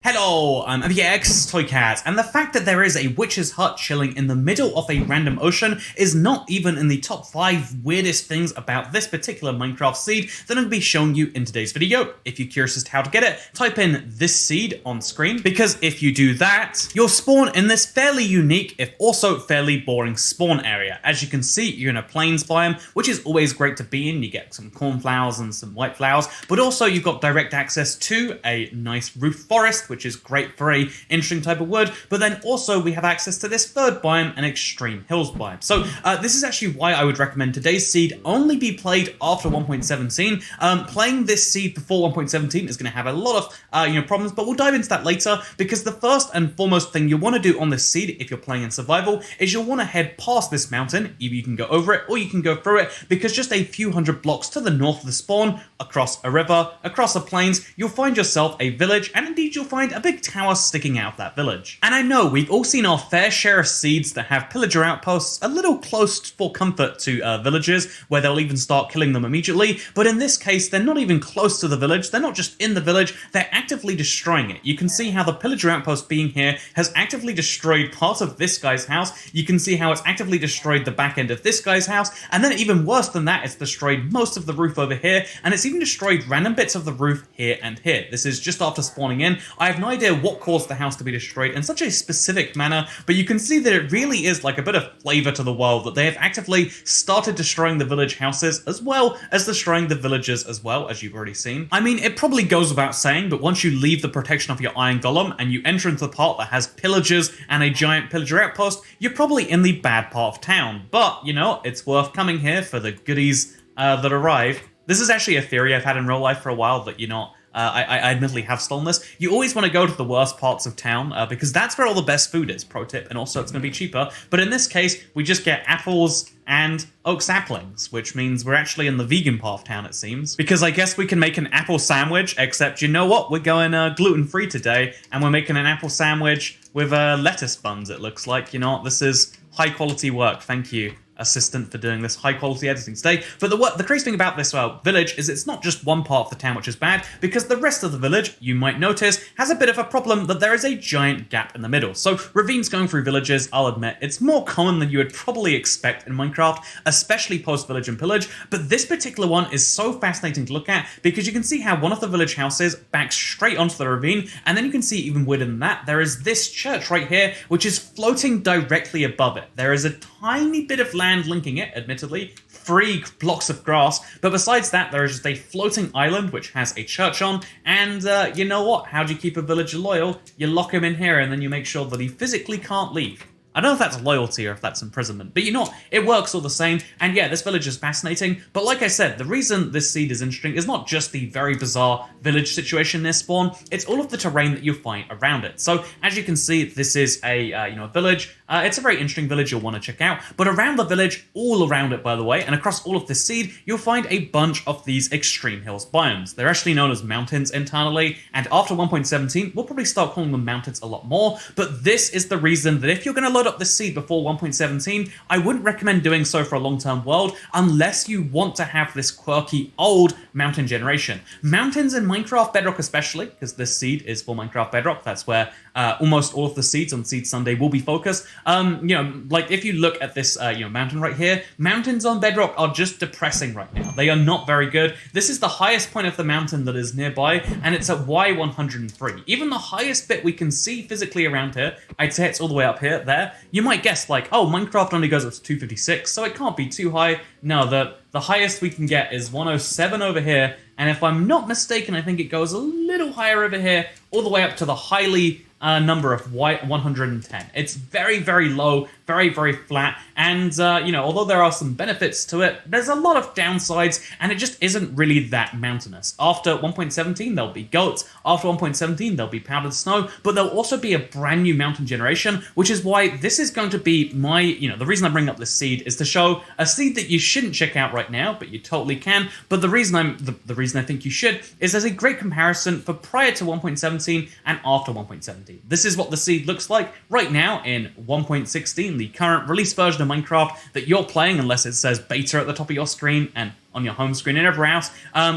Hello, I'm MPX ToycatA, and the fact that there is a witch's hut chilling in the middle of a random ocean is not even in the top 5 weirdest things about this particular Minecraft seed that I'm going to be showing you in today's video. If you're curious as to how to get it, type in this seed on screen, because if you do that, you'll spawn in this fairly unique, if also fairly boring spawn area. As you can see, you're in a plains biome, which is always great to be in. You get some cornflowers and some white flowers, but also you've got direct access to a nice roof forest, which is great for a interesting type of wood, but then also we have access to this third biome, an extreme hills biome. So this is actually why I would recommend today's seed only be played after 1.17. Playing this seed before 1.17 is going to have a lot of problems, but we'll dive into that later, because the first and foremost thing you want to do on this seed if you're playing in survival is you'll want to head past this mountain. Either you can go over it or you can go through it, because just a few hundred blocks to the north of the spawn, across a river, across the plains, you'll find yourself a village, and indeed you'll find a big tower sticking out of that village. And I know we've all seen our fair share of seeds that have pillager outposts a little close for comfort to villages, where they'll even start killing them immediately, but in this case they're not even close to the village, they're not just in the village, they're actively destroying it. You can see how the pillager outpost being here has actively destroyed part of this guy's house, you can see how it's actively destroyed the back end of this guy's house, and then even worse than that, it's destroyed most of the roof over here, and it's even destroyed random bits of the roof here and here. This is just after spawning in. I have no idea what caused the house to be destroyed in such a specific manner, but you can see that it really is like a bit of flavor to the world that they have actively started destroying the village houses as well as destroying the villagers as well, as you've already seen. I mean, it probably goes without saying, but once you leave the protection of your iron golem and you enter into the part that has pillagers and a giant pillager outpost, you're probably in the bad part of town. But, you know, it's worth coming here for the goodies that arrive. This is actually a theory I've had in real life for a while, that you're not I admittedly have stolen this. You always want to go to the worst parts of town because that's where all the best food is, pro tip, and also it's going to be cheaper. But in this case, we just get apples and oak saplings, which means we're actually in the vegan part of town, it seems. Because I guess we can make an apple sandwich, except you know what? We're going gluten-free today, and we're making an apple sandwich with lettuce buns, it looks like. You know what? This is high-quality work. Thank you, assistant, for doing this high-quality editing today. But the crazy thing about this village is it's not just one part of the town which is bad, because the rest of the village, you might notice, has a bit of a problem that there is a giant gap in the middle. So ravines going through villages, I'll admit, it's more common than you would probably expect in Minecraft, especially post-village and pillage, but this particular one is so fascinating to look at, because you can see how one of the village houses backs straight onto the ravine, and then you can see even weirder than that, there is this church right here, which is floating directly above it. There is a tiny bit of land linking it, admittedly, 3 blocks of grass, but besides that there is just a floating island which has a church on, and you know what, how do you keep a villager loyal? You lock him in here and then you make sure that he physically can't leave. I don't know if that's loyalty or if that's imprisonment, but you know what, it works all the same, and yeah, this village is fascinating, but like I said, the reason this seed is interesting is not just the very bizarre village situation near spawn, it's all of the terrain that you find around it. So, as you can see, this is a village. It's a very interesting village you'll want to check out, but around the village, all around it by the way, and across all of this seed, you'll find a bunch of these extreme hills biomes. They're actually known as mountains internally, and after 1.17, we'll probably start calling them mountains a lot more, but this is the reason that if you're going to load up this seed before 1.17, I wouldn't recommend doing so for a long-term world unless you want to have this quirky old mountain generation. Mountains in Minecraft Bedrock especially, because this seed is for Minecraft Bedrock, that's where almost all of the seeds on Seed Sunday will be focused. Like if you look at this mountain right here, mountains on Bedrock are just depressing right now. They are not very good. This is the highest point of the mountain that is nearby, and it's at Y103. Even the highest bit we can see physically around here, I'd say it's all the way up here, there. You might guess like, oh, Minecraft only goes up to 256, so it can't be too high. No, the highest we can get is 107 over here, and if I'm not mistaken, I think it goes a little higher over here, all the way up to the highly number of 110. It's very, very low, very, very flat, and, although there are some benefits to it, there's a lot of downsides, and it just isn't really that mountainous. After 1.17, there'll be goats. After 1.17, there'll be powdered snow, but there'll also be a brand new mountain generation, which is why this is going to be my, the reason I bring up this seed is to show a seed that you shouldn't check out right now, but you totally can. But the reason I think you should is there's a great comparison for prior to 1.17 and after 1.17. 1.17. This is what the seed looks like right now in 1.16, the current release version of Minecraft that you're playing, unless it says beta at the top of your screen and on your home screen and everywhere else,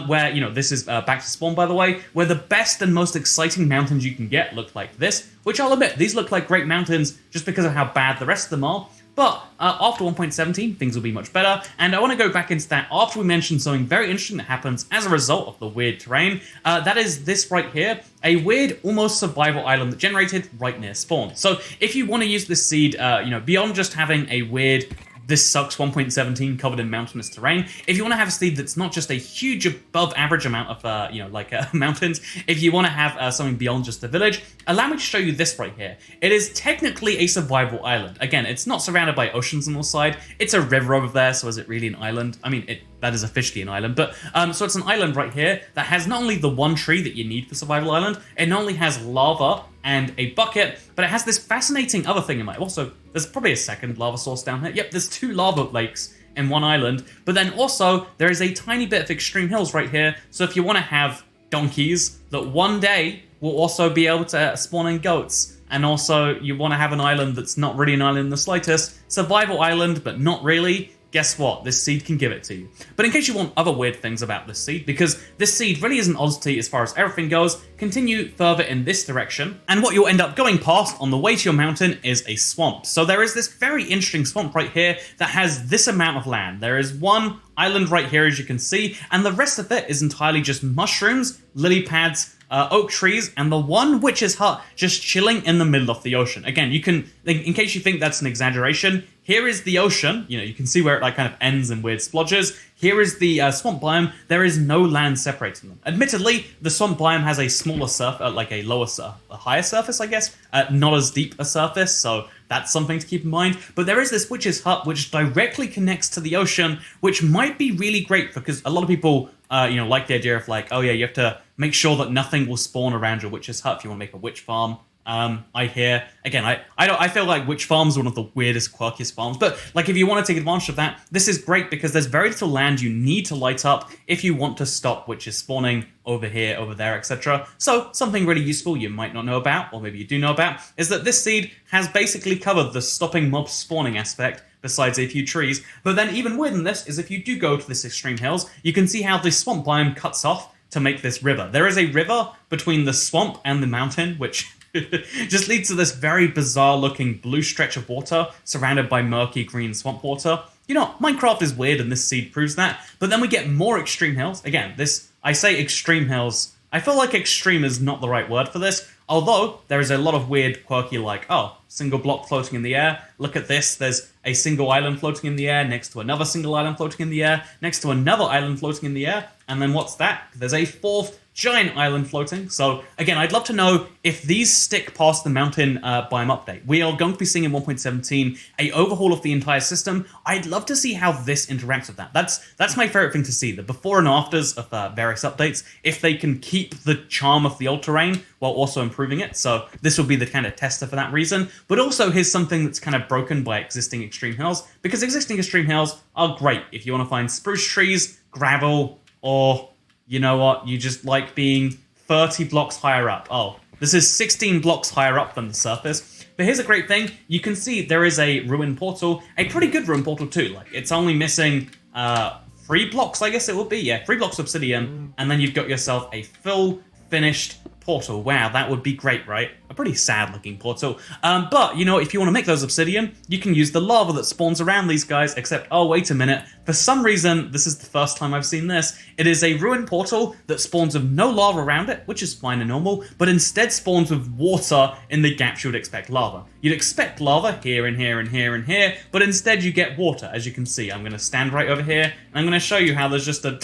where, you know, this is back to spawn, by the way, where the best and most exciting mountains you can get look like this, which I'll admit, these look like great mountains just because of how bad the rest of them are. But after 1.17, things will be much better, and I want to go back into that after we mention something very interesting that happens as a result of the weird terrain. That is this right here, a weird, almost survival island that generated right near spawn. So if you want to use this seed, you know, beyond just having a weird this sucks 1.17 covered in mountainous terrain, if you want to have a seed that's not just a huge above average amount of, you know, like mountains, if you want to have something beyond just a village, allow me to show you this right here. It is technically a survival island. Again, it's not surrounded by oceans on the side. It's a river over there, so is it really an island? I mean, that is officially an island, but so it's an island right here that has not only the one tree that you need for survival island, it not only has lava and a bucket, but it has this fascinating other thing in mind. Also, there's probably a second lava source down here. Yep, there's 2 lava lakes in one island, but then also there is a tiny bit of extreme hills right here, so if you want to have donkeys that one day will also be able to spawn in goats, and also you want to have an island that's not really an island in the slightest, survival island, but not really, guess what? This seed can give it to you. But in case you want other weird things about this seed, because this seed really is an oddity as far as everything goes, continue further in this direction, and what you'll end up going past on the way to your mountain is a swamp. So there is this very interesting swamp right here that has this amount of land. There is one island right here, as you can see, and the rest of it is entirely just mushrooms, lily pads, oak trees, and the one witch's hut just chilling in the middle of the ocean. Again, you can, in case you think that's an exaggeration, here is the ocean. You know, you can see where it like kind of ends in weird splodges. Here is the swamp biome. There is no land separating them. Admittedly, the swamp biome has a smaller surface, like a higher surface, I guess, not as deep a surface, so that's something to keep in mind. But there is this witch's hut which directly connects to the ocean, which might be really great because a lot of people, you know, like the idea of like, oh yeah, you have to make sure that nothing will spawn around your witch's hut if you want to make a witch farm. I hear, again, I feel like witch farms are one of the weirdest, quirkiest farms, but like if you want to take advantage of that, this is great because there's very little land you need to light up if you want to stop witches spawning over here, over there, etc. So something really useful you might not know about, or maybe you do know about, is that this seed has basically covered the stopping mob spawning aspect besides a few trees. But then even weirder than this is if you do go to this extreme hills, you can see how the swamp biome cuts off to make this river. There is a river between the swamp and the mountain, which just leads to this very bizarre looking blue stretch of water surrounded by murky green swamp water. You know, Minecraft is weird and this seed proves that, but then we get more extreme hills. Again, I say extreme hills, I feel like extreme is not the right word for this, although there is a lot of weird, quirky like, oh, single block floating in the air, look at this, there's a single island floating in the air next to another single island floating in the air, next to another island floating in the air, and then what's that? There's a fourth giant island floating. So again, I'd love to know if these stick past the mountain biome update. We are going to be seeing in 1.17 a overhaul of the entire system. I'd love to see how this interacts with that. That's my favorite thing to see, the before and afters of various updates, if they can keep the charm of the old terrain while also improving it. So this will be the kind of tester for that reason. But also here's something that's kind of broken by existing extreme hills, because existing extreme hills are great if you want to find spruce trees, gravel, or you know what, you just like being 30 blocks higher up. Oh, this is 16 blocks higher up than the surface. But here's a great thing. You can see there is a ruin portal, a pretty good ruin portal too. Like, it's only missing 3 blocks, I guess it will be. Yeah, 3 blocks of obsidian, and then you've got yourself a full finished portal. Wow, that would be great, right? A pretty sad looking portal. But, you know, if you want to make those obsidian, you can use the lava that spawns around these guys, except, oh, wait a minute. For some reason, this is the first time I've seen this. It is a ruined portal that spawns with no lava around it, which is fine and normal, but instead spawns with water in the gaps you would expect lava. You'd expect lava here and here and here and here, but instead you get water, as you can see. I'm going to stand right over here, and I'm going to show you how there's just a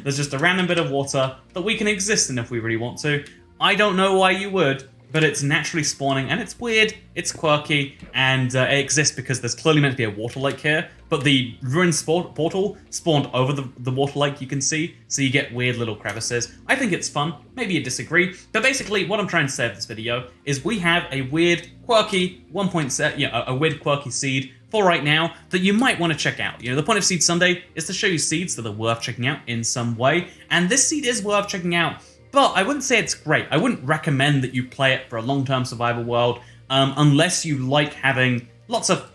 there's just a random bit of water that we can exist in if we really want to. I don't know why you would, but it's naturally spawning, and it's weird, it's quirky, and it exists because there's clearly meant to be a water lake here, but the ruined portal spawned over the water lake, you can see, so you get weird little crevices. I think it's fun, maybe you disagree, but basically what I'm trying to say with this video is we have a weird, quirky a weird, quirky seed for right now that you might want to check out. You know, the point of Seed Sunday is to show you seeds that are worth checking out in some way, and this seed is worth checking out but I wouldn't say it's great. I wouldn't recommend that you play it for a long-term survival world unless you like having lots of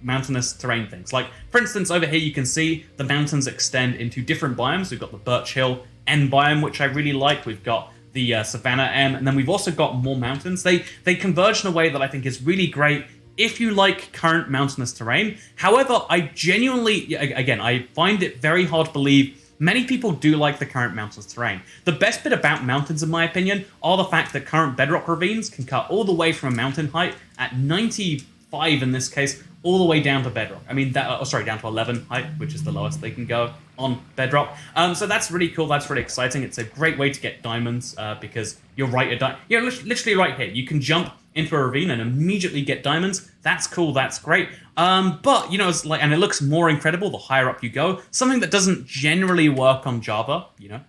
mountainous terrain things. Like, for instance, over here you can see the mountains extend into different biomes. We've got the Birch Hill N biome, which I really like. We've got the Savannah N, and then we've also got more mountains. They converge in a way that I think is really great if you like current mountainous terrain. However, I genuinely, again, I find it very hard to believe many people do like the current mountainous terrain. The best bit about mountains, in my opinion, are the fact that current bedrock ravines can cut all the way from a mountain height at 95 in this case, all the way down to bedrock. I mean, down to 11 height, which is the lowest they can go on bedrock. So that's really cool. That's really exciting. It's a great way to get diamonds because you're literally right here. You can jump into a ravine and immediately get diamonds. That's cool. That's great. But it's like, and it looks more incredible the higher up you go. Something that doesn't generally work on Java.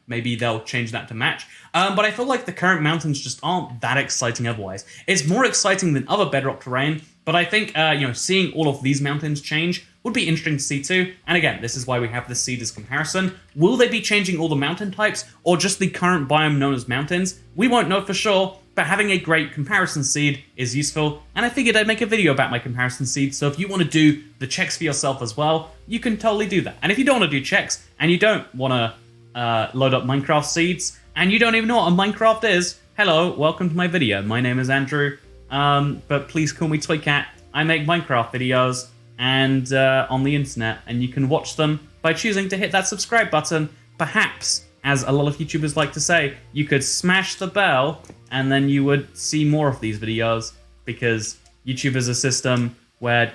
Maybe they'll change that to match. But I feel like the current mountains just aren't that exciting otherwise. It's more exciting than other bedrock terrain. But I think, seeing all of these mountains change would be interesting to see too. And again, this is why we have this seed as comparison. Will they be changing all the mountain types or just the current biome known as mountains? We won't know for sure, but having a great comparison seed is useful. And I figured I'd make a video about my comparison seed. So if you want to do the checks for yourself as well, you can totally do that. And if you don't want to do checks and you don't want to load up Minecraft seeds and you don't even know what a Minecraft is, hello, welcome to my video. My name is Andrew. But please call me ToycatA. I make Minecraft videos and on the internet, and you can watch them by choosing to hit that subscribe button. Perhaps, as a lot of YouTubers like to say, you could smash the bell and then you would see more of these videos, because YouTube is a system where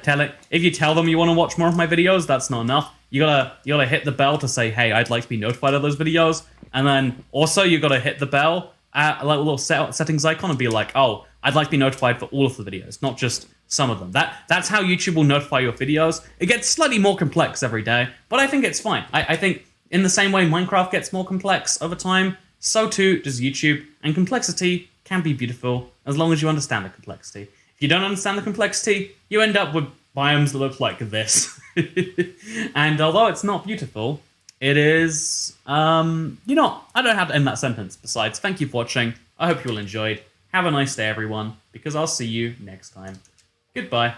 if you tell them you want to watch more of my videos, that's not enough. You gotta hit the bell to say, hey, I'd like to be notified of those videos, and then also you gotta hit the bell like a little settings icon and be like, oh, I'd like to be notified for all of the videos, not just some of them. That's how YouTube will notify your videos. It gets slightly more complex every day, but I think it's fine. I think in the same way Minecraft gets more complex over time, so too does YouTube, and complexity can be beautiful as long as you understand the complexity. If you don't understand the complexity, you end up with biomes that look like this. And although it's not beautiful, it is, I don't know how to end that sentence. Besides, thank you for watching. I hope you all enjoyed. Have a nice day, everyone, because I'll see you next time. Goodbye.